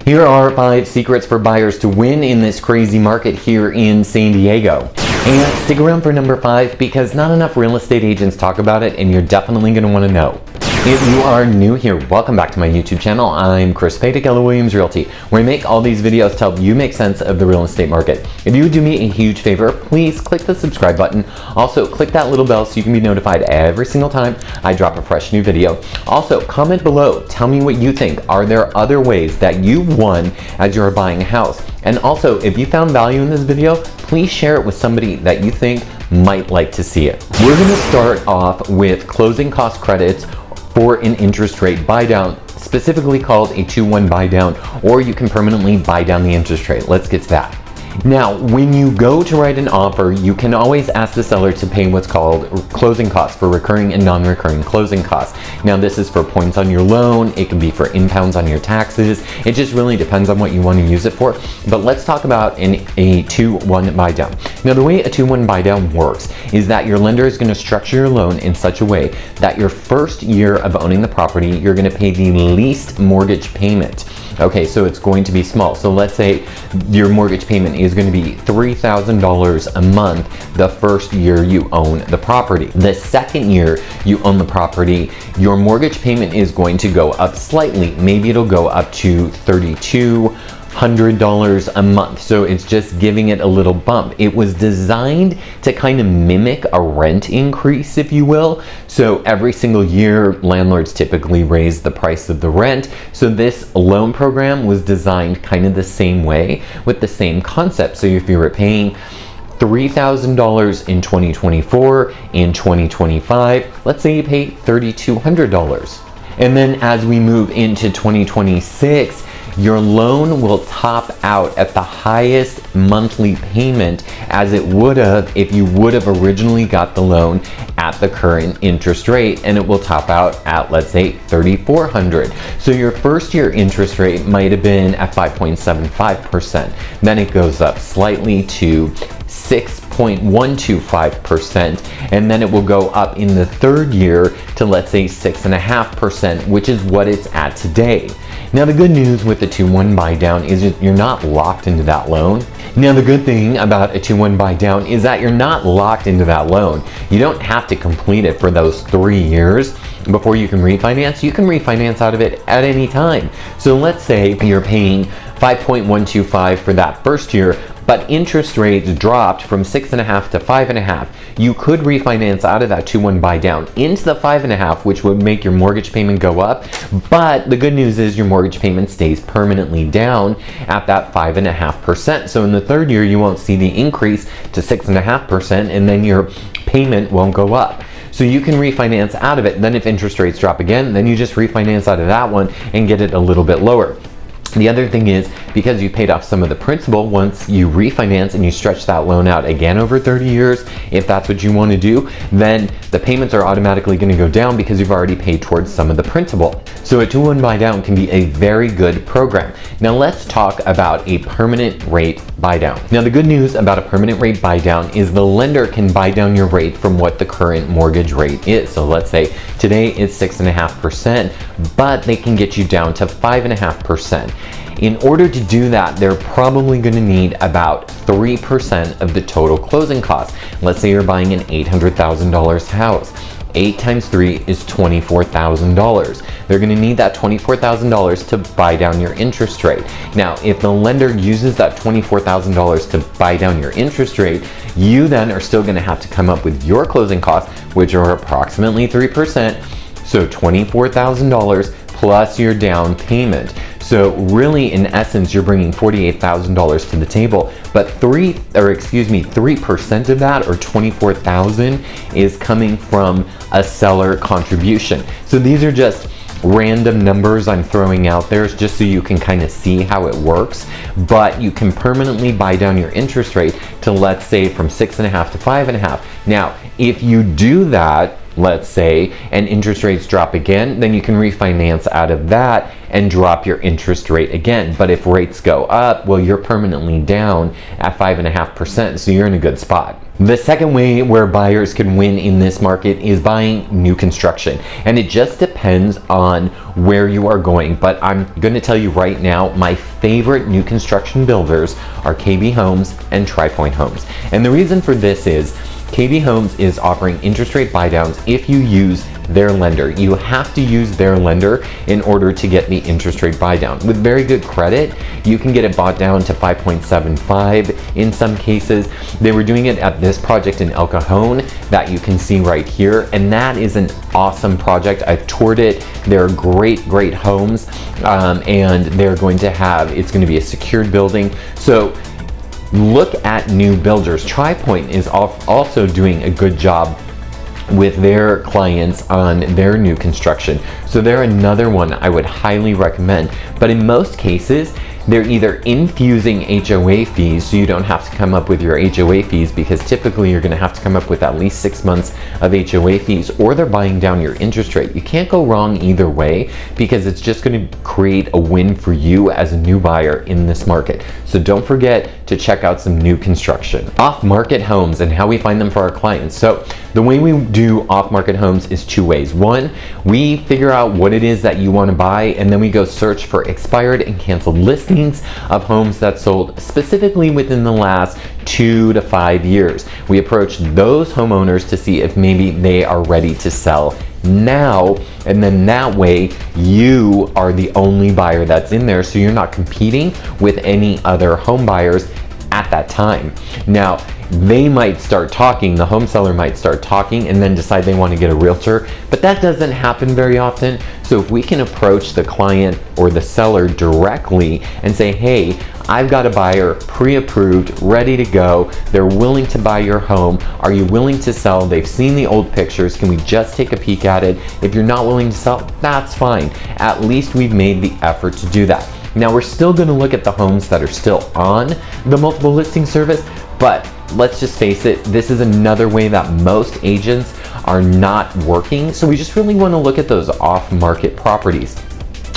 Here are 5 secrets for buyers to win in this crazy market here in San Diego. And stick around for number 5 because not enough real estate agents talk about it and you're definitely going to want to know. If you are new here, welcome back to my YouTube channel. I'm Spade at Keller Williams Realty, where I make all these videos to help you make sense of the real estate market. If you would do me a huge favor, please click the subscribe button. Also, click that little bell so you can be notified every single time I drop a fresh new video. Also, comment below. Tell me what you think. Are there other ways that you've won as you're buying a house? And also, if you found value in this video, please share it with somebody that you think might like to see it. We're going to start off with closing cost credits for an interest rate buy down, specifically called a 2-1 buy down, or you can permanently buy down the interest rate. Let's get to that. Now, when you go to write an offer, you can always ask the seller to pay what's called closing costs for recurring and non-recurring closing costs. Now, this is for points on your loan. It can be for impounds on your taxes. It just really depends on what you want to use it for. But let's talk about a 2-1 buy down. Now, the way a 2-1 buy down works is that your lender is going to structure your loan in such a way that your first year of owning the property, you're going to pay the least mortgage payment. Okay, so it's going to be small. So let's say your mortgage payment is going to be $3,000 a month the first year you own the property. The second year you own the property, your mortgage payment is going to go up slightly. Maybe it'll go up to $3,200 a month. So it's just giving it a little bump. It was designed to kind of mimic a rent increase, if you will. So every single year, landlords typically raise the price of the rent. So this loan program was designed kind of the same way with the same concept. So if you were paying $3,000 in 2024, in 2025, let's say you pay $3,200. And then as we move into 2026, your loan will top out at the highest monthly payment as it would have if you would have originally got the loan at the current interest rate, and it will top out at, let's say, $3,400. So your first year interest rate might have been at 5.75%. Then it goes up slightly to 6.125%, and then it will go up in the third year to, let's say, 6.5%, which is what it's at today. Now, the good news with the 2-1 buy down is you're not locked into that loan. Now, the good thing about a 2-1 buy down is that you're not locked into that loan. You don't have to complete it for those 3 years before you can refinance. You can refinance out of it at any time. So let's say you're paying 5.125 for that first year, but interest rates dropped from 6.5 to 5.5. You could refinance out of that 2-1 buy down into the 5.5, which would make your mortgage payment go up. But the good news is your mortgage payment stays permanently down at that 5.5%. So in the third year, you won't see the increase to 6.5%, and then your payment won't go up. So you can refinance out of it. Then if interest rates drop again, then you just refinance out of that one and get it a little bit lower. The other thing is, because you paid off some of the principal, once you refinance and you stretch that loan out again over 30 years, if that's what you want to do, then the payments are automatically going to go down because you've already paid towards some of the principal. So a 2-1 buy down can be a very good program. Now let's talk about a permanent rate buy down. Now the good news about a permanent rate buy down is the lender can buy down your rate from what the current mortgage rate is. So let's say today it's 6.5%, but they can get you down to 5.5%. In order to do that, they're probably going to need about 3% of the total closing costs. Let's say you're buying an $800,000 house. 8 times 3 is $24,000. They're going to need that $24,000 to buy down your interest rate. Now, if the lender uses that $24,000 to buy down your interest rate, you then are still going to have to come up with your closing costs, which are approximately 3%. So $24,000 plus your down payment. So really, in essence, you're bringing $48,000 to the table, but 3% of that, or $24,000, is coming from a seller contribution. So these are just random numbers I'm throwing out there just so you can kind of see how it works, but you can permanently buy down your interest rate to, let's say, from 6.5 to 5.5. Now, if you do that, let's say, and interest rates drop again, then you can refinance out of that and drop your interest rate again. But if rates go up, well, you're permanently down at 5.5%, so you're in a good spot. The second way where buyers can win in this market is buying new construction. And it just depends on where you are going. But I'm going to tell you right now, my favorite new construction builders are KB Homes and Pointe Homes. And the reason for this is KB Homes is offering interest rate buydowns if you use their lender. You have to use their lender in order to get the interest rate buydown. With very good credit, you can get it bought down to 5.75 in some cases. They were doing it at this project in El Cajon that you can see right here, and that is an awesome project. I've toured it. They're great homes, and they're going to have, it's going to be a secured building. So look at new builders. Pointe is also doing a good job with their clients on their new construction. So they're another one I would highly recommend. But in most cases, they're either infusing HOA fees, so you don't have to come up with your HOA fees, because typically you're gonna have to come up with at least 6 months of HOA fees, or they're buying down your interest rate. You can't go wrong either way, because it's just gonna create a win for you as a new buyer in this market. So don't forget to check out some new construction. Off-market homes and how we find them for our clients. So the way we do off-market homes is 2 ways. One, we figure out what it is that you want to buy, and then we go search for expired and canceled listings of homes that sold specifically within the last 2 to 5 years. We approach those homeowners to see if maybe they are ready to sell now, and then that way you are the only buyer that's in there, so you're not competing with any other home buyers at that time. Now, they might start talking, the home seller might start talking and then decide they want to get a realtor, but that doesn't happen very often. So if we can approach the client or the seller directly and say, hey, I've got a buyer pre-approved, ready to go, they're willing to buy your home, are you willing to sell? They've seen the old pictures, can we just take a peek at it? If you're not willing to sell, that's fine. At least we've made the effort to do that. Now, we're still going to look at the homes that are still on the multiple listing service, but let's just face it, this is another way that most agents are not working. So we just really want to look at those off-market properties.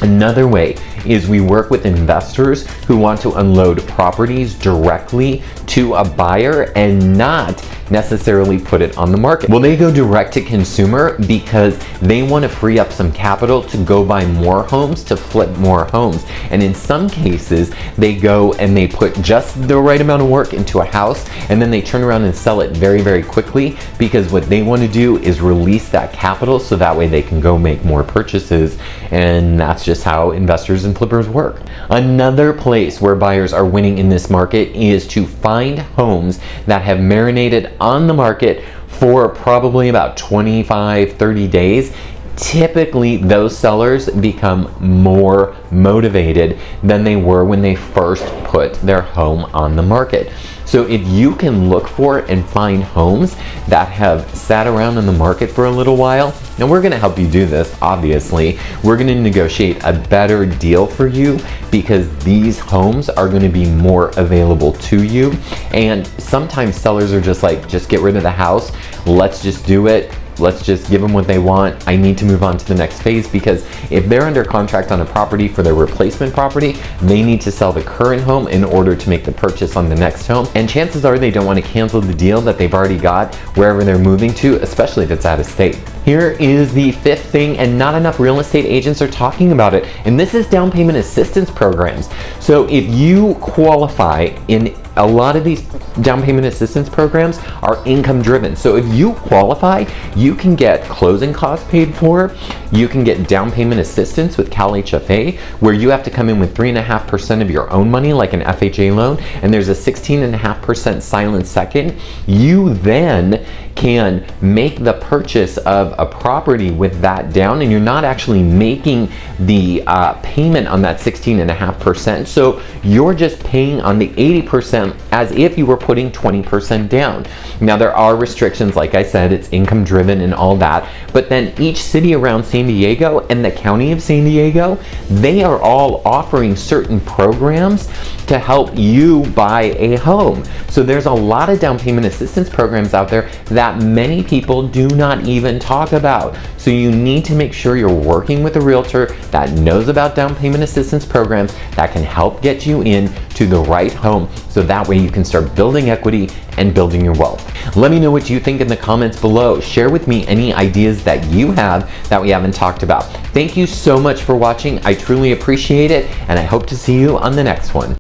Another way is we work with investors who want to unload properties directly to a buyer and not necessarily put it on the market. Well, they go direct to consumer because they want to free up some capital to go buy more homes, to flip more homes. And in some cases, they go and they put just the right amount of work into a house, and then they turn around and sell it very quickly, because what they want to do is release that capital so that way they can go make more purchases. And that's just how investors and flippers work. Another place where buyers are winning in this market is to find homes that have marinated on the market for probably about 25-30 days. Typically, those sellers become more motivated than they were when they first put their home on the market. So if you can look for and find homes that have sat around in the market for a little while, and we're going to help you do this, obviously, we're going to negotiate a better deal for you, because these homes are going to be more available to you. And sometimes sellers are just like, just get rid of the house, let's just do it. Let's just give them what they want. I need to move on to the next phase, because if they're under contract on a property for their replacement property, they need to sell the current home in order to make the purchase on the next home. And chances are they don't want to cancel the deal that they've already got wherever they're moving to, especially if it's out of state. Here is the fifth thing, and not enough real estate agents are talking about it, and this is down payment assistance programs. So if you qualify in a lot of these down payment assistance programs are income driven. So if you qualify, you can get closing costs paid for, you can get down payment assistance with Cal HFA, where you have to come in with 3.5% of your own money, like an FHA loan, and there's a 16.5% silent second. You then can make the purchase of a property with that down, and you're not actually making the payment on that 16.5%. So you're just paying on the 80% as if you were putting 20% down. Now, there are restrictions, like I said, it's income driven and all that, but then each city around San Diego and the county of San Diego, they are all offering certain programs to help you buy a home. So there's a lot of down payment assistance programs out there that many people do not even talk about. So you need to make sure you're working with a realtor that knows about down payment assistance programs that can help get you in to to the right home, so that way you can start building equity and building your wealth. Let me know what you think in the comments below. Share with me any ideas that you have that we haven't talked about. Thank you so much for watching. I truly appreciate it, and I hope to see you on the next one.